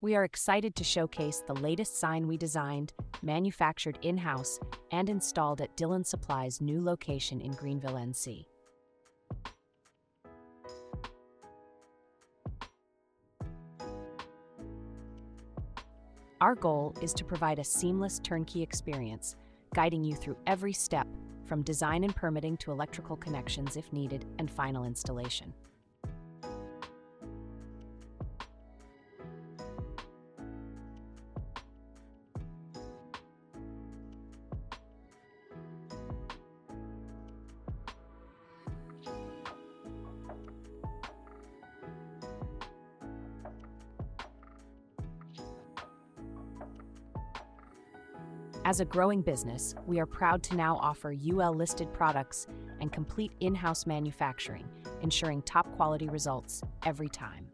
We are excited to showcase the latest sign we designed, manufactured in-house, and installed at Dillon Supply's new location in Greenville, NC. Our goal is to provide a seamless turnkey experience, guiding you through every step, from design and permitting to electrical connections if needed, and final installation. As a growing business, we are proud to now offer UL-listed products and complete in-house manufacturing, ensuring top-quality results every time.